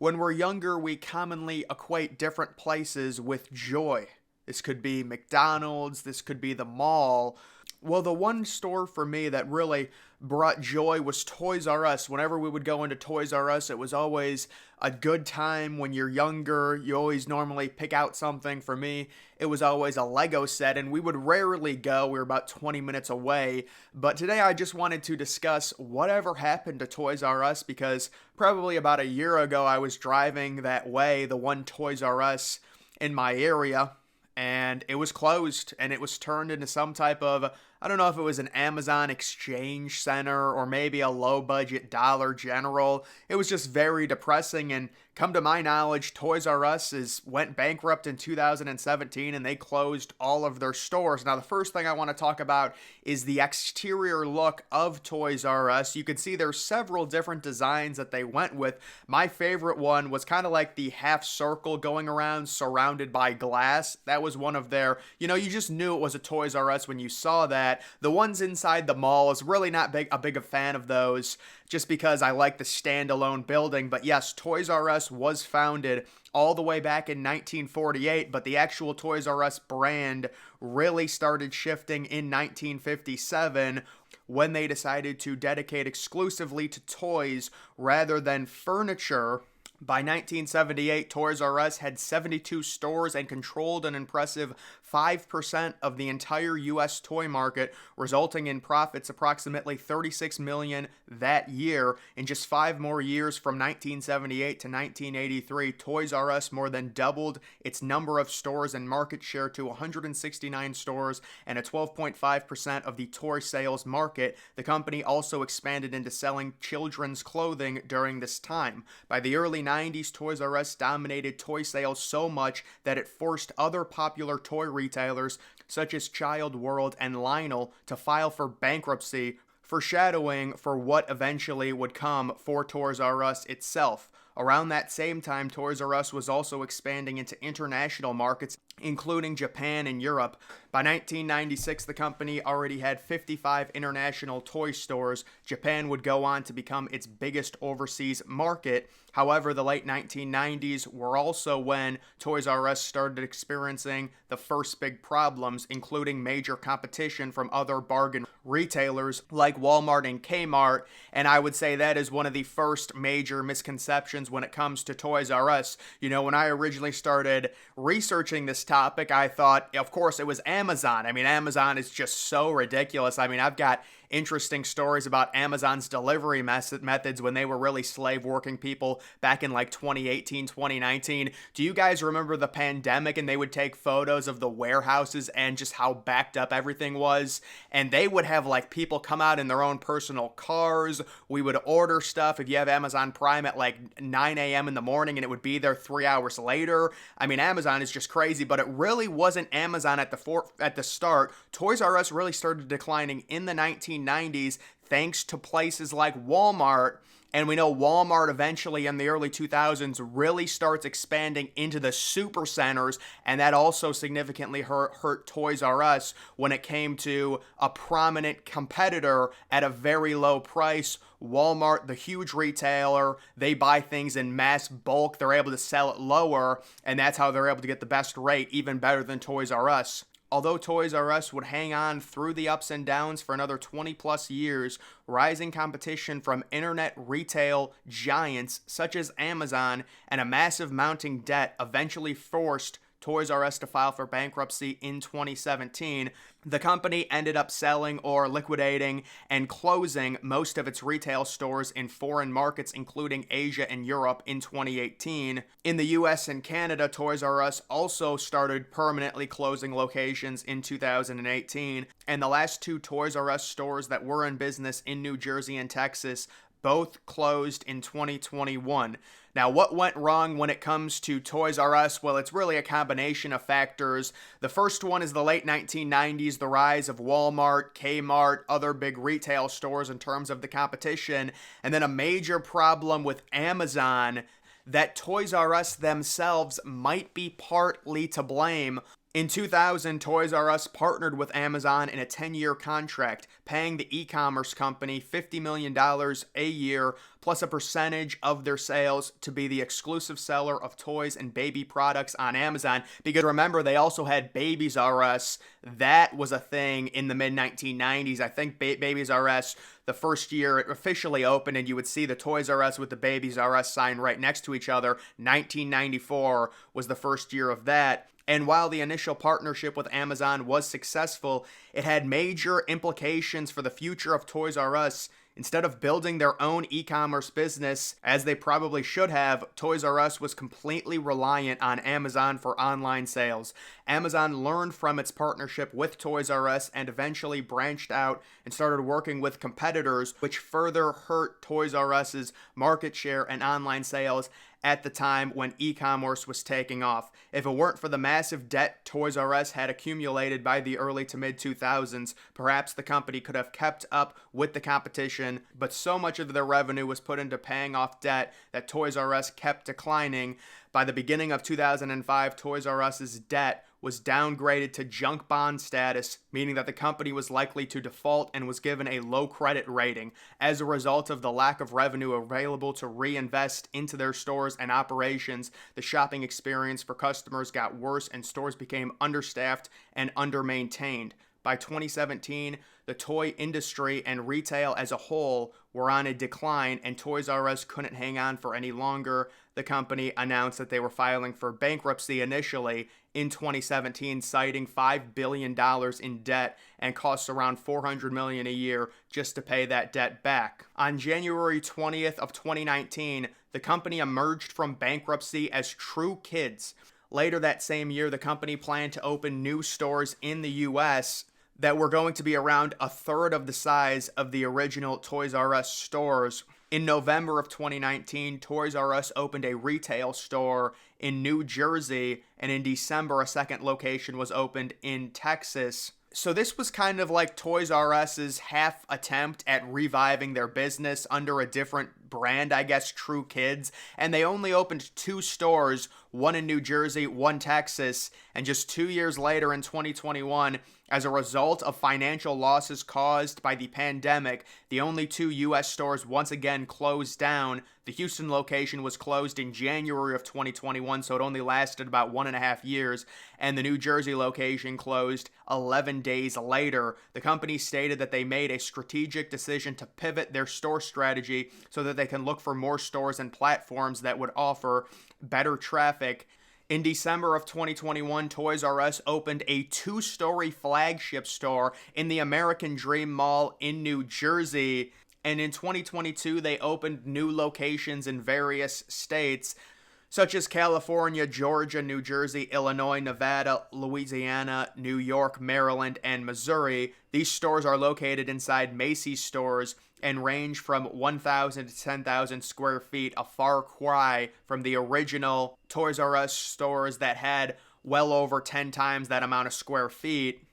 When we're younger, we commonly equate different places with joy. This could be McDonald's, this could be the mall. Well, the one store for me that really brought joy was Toys R Us. Whenever we would go into Toys R Us, it was always a good time. When you're younger, you always normally pick out something. For me, it was always a Lego set, and we would rarely go. We were about 20 minutes away. But today I just wanted to discuss whatever happened to Toys R Us, because probably about a year ago I was driving that way, the one Toys R Us in my area, and it was closed, and it was turned into some type of, I don't know if it was an Amazon exchange center or maybe a low budget Dollar General. It was just very depressing. And come to my knowledge, Toys R Us went bankrupt in 2017, and they closed all of their stores. Now, the first thing I want to talk about is the exterior look of Toys R Us. You can see there's several different designs that they went with. My favorite one was kind of like the half circle going around surrounded by glass. That was one of their, you just knew it was a Toys R Us when you saw that. The ones inside the mall is really not a big fan of those, just because I like the standalone building. But yes, Toys R Us was founded all the way back in 1948, but the actual Toys R Us brand really started shifting in 1957 when they decided to dedicate exclusively to toys rather than furniture. By 1978, Toys R Us had 72 stores and controlled an impressive 5% of the entire U.S. toy market, resulting in profits approximately $36 million that year. In just 5 more years, from 1978 to 1983, Toys R Us more than doubled its number of stores and market share to 169 stores and a 12.5% of the toy sales market. The company also expanded into selling children's clothing during this time. By the early 90s, Toys R Us dominated toy sales so much that it forced other popular toy retailers such as Child World and Lionel to file for bankruptcy, foreshadowing for what eventually would come for Toys R Us itself. Around that same time, Toys R Us was also expanding into international markets, including Japan and Europe. By 1996, the company already had 55 international toy stores. Japan would go on to become its biggest overseas market. However, the late 1990s were also when Toys R Us started experiencing the first big problems, including major competition from other bargain retailers like Walmart and Kmart. And I would say that is one of the first major misconceptions when it comes to Toys R Us. When I originally started researching this topic, I thought, of course, it was Amazon. Amazon is just so ridiculous. I've got interesting stories about Amazon's delivery methods when they were really slave working people back in like 2018, 2019. Do you guys remember the pandemic and they would take photos of the warehouses and just how backed up everything was? And they would have like people come out in their own personal cars. We would order stuff if you have Amazon Prime at like 9 a.m. in the morning and it would be there 3 hours later. Amazon is just crazy, but it really wasn't Amazon at the start. Toys R Us really started declining in the 1990s thanks to places like Walmart. And we know Walmart eventually in the early 2000s really starts expanding into the super centers, and that also significantly hurt Toys R Us when it came to a prominent competitor at a very low price. Walmart, the huge retailer, they buy things in mass bulk. They're able to sell it lower, and that's how they're able to get the best rate, even better than Toys R Us. Although Toys R Us would hang on through the ups and downs for another 20 plus years, rising competition from internet retail giants such as Amazon and a massive mounting debt eventually forced Toys R Us to file for bankruptcy in 2017. The company ended up selling or liquidating and closing most of its retail stores in foreign markets, including Asia and Europe, in 2018. In the US and Canada, Toys R Us also started permanently closing locations in 2018. And the last 2 Toys R Us stores that were in business in New Jersey and Texas both closed in 2021. Now, what went wrong when it comes to Toys R Us? Well, it's really a combination of factors. The first one is the late 1990s, the rise of Walmart, Kmart, other big retail stores in terms of the competition, and then a major problem with Amazon that Toys R Us themselves might be partly to blame. In 2000, Toys R Us partnered with Amazon in a 10-year contract, paying the e-commerce company $50 million a year, plus a percentage of their sales to be the exclusive seller of toys and baby products on Amazon. Because remember, they also had Babies R Us. That was a thing in the mid 1990s. I think Babies R Us, the first year it officially opened, and you would see the Toys R Us with the Babies R Us sign right next to each other. 1994 was the first year of that. And while the initial partnership with Amazon was successful, it had major implications for the future of Toys R Us. Instead of building their own e-commerce business, as they probably should have, Toys R Us was completely reliant on Amazon for online sales. Amazon learned from its partnership with Toys R Us and eventually branched out and started working with competitors, which further hurt Toys R Us's market share and online sales at the time when e-commerce was taking off. If it weren't for the massive debt Toys R Us had accumulated by the early to mid 2000s, perhaps the company could have kept up with the competition, but so much of their revenue was put into paying off debt that Toys R Us kept declining. By the beginning of 2005, Toys R Us's debt was downgraded to junk bond status, meaning that the company was likely to default and was given a low credit rating. As a result of the lack of revenue available to reinvest into their stores and operations, the shopping experience for customers got worse and stores became understaffed and undermaintained. By 2017, the toy industry and retail as a whole were on a decline, and Toys R Us couldn't hang on for any longer. The company announced that they were filing for bankruptcy initially in 2017, citing $5 billion in debt and costs around $400 million a year just to pay that debt back. On January 20th of 2019, the company emerged from bankruptcy as True Kids. Later that same year, the company planned to open new stores in the U.S. that were going to be around a third of the size of the original Toys R Us stores. In November of 2019, Toys R Us opened a retail store in New Jersey, and in December, a second location was opened in Texas. So this was kind of like Toys R Us's half attempt at reviving their business under a different brand, I guess, True Kids. And they only opened 2 stores, one in New Jersey, one Texas. And just 2 years later in 2021, as a result of financial losses caused by the pandemic, the only 2 U.S. stores once again closed down. The Houston location was closed in January of 2021, so it only lasted about 1.5 years, and the New Jersey location closed 11 days later. The company stated that they made a strategic decision to pivot their store strategy so that they can look for more stores and platforms that would offer better traffic. In December of 2021, Toys R Us opened a 2-story flagship store in the American Dream Mall in New Jersey. And in 2022, they opened new locations in various states, such as California, Georgia, New Jersey, Illinois, Nevada, Louisiana, New York, Maryland, and Missouri. These stores are located inside Macy's stores and range from 1,000 to 10,000 square feet, a far cry from the original Toys R Us stores that had well over 10 times that amount of square feet.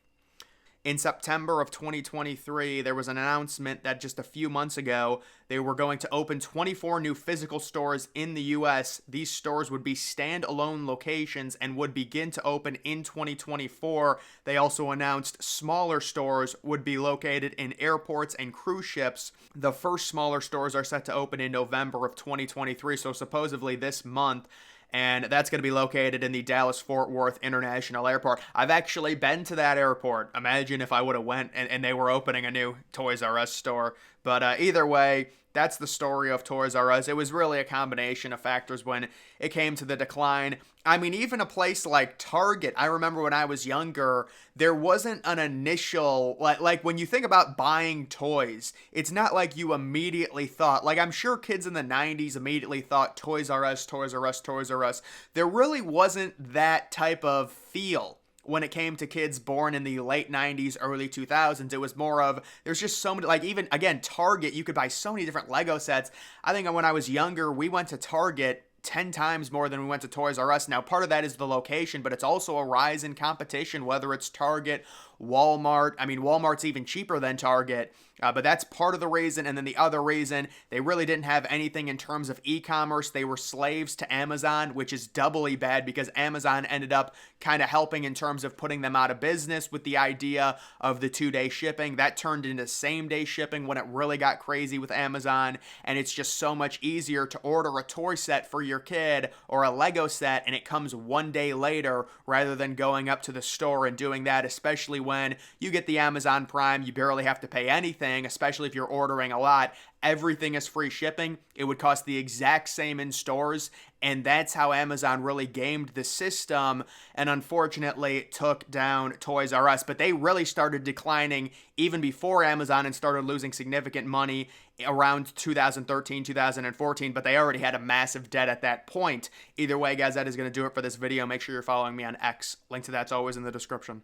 In September of 2023, there was an announcement that just a few months ago, they were going to open 24 new physical stores in the U.S. These stores would be standalone locations and would begin to open in 2024. They also announced smaller stores would be located in airports and cruise ships. The first smaller stores are set to open in November of 2023, so supposedly this month. And that's going to be located in the Dallas-Fort Worth International Airport. I've actually been to that airport. Imagine if I would have went and they were opening a new Toys R Us store. But either way, that's the story of Toys R Us. It was really a combination of factors when it came to the decline. I mean, even a place like Target, I remember when I was younger, there wasn't an initial, like when you think about buying toys, it's not like you immediately thought, like I'm sure kids in the 90s immediately thought Toys R Us, Toys R Us, Toys R Us. There really wasn't that type of feel when it came to kids born in the late 90s, early 2000s. It was more of, there's just so many, like even, again, Target, you could buy so many different Lego sets. I think when I was younger, we went to Target 10 times more than we went to Toys R Us. Now, part of that is the location, but it's also a rise in competition, whether it's Target, Walmart. I mean, Walmart's even cheaper than Target. But that's part of the reason. And then the other reason, they really didn't have anything in terms of e-commerce. They were slaves to Amazon, which is doubly bad because Amazon ended up kind of helping in terms of putting them out of business with the idea of the 2-day shipping. That turned into same-day shipping when it really got crazy with Amazon. And it's just so much easier to order a toy set for your kid or a Lego set and it comes one day later rather than going up to the store and doing that, especially when you get the Amazon Prime. You barely have to pay anything, especially if you're ordering a lot. Everything is free shipping. It would cost the exact same in stores. And that's how Amazon really gamed the system and unfortunately took down Toys R Us. But they really started declining even before Amazon and started losing significant money around 2013, 2014. But they already had a massive debt at that point. Either way, guys, that is going to do it for this video. Make sure you're following me on X. Link to that's always in the description.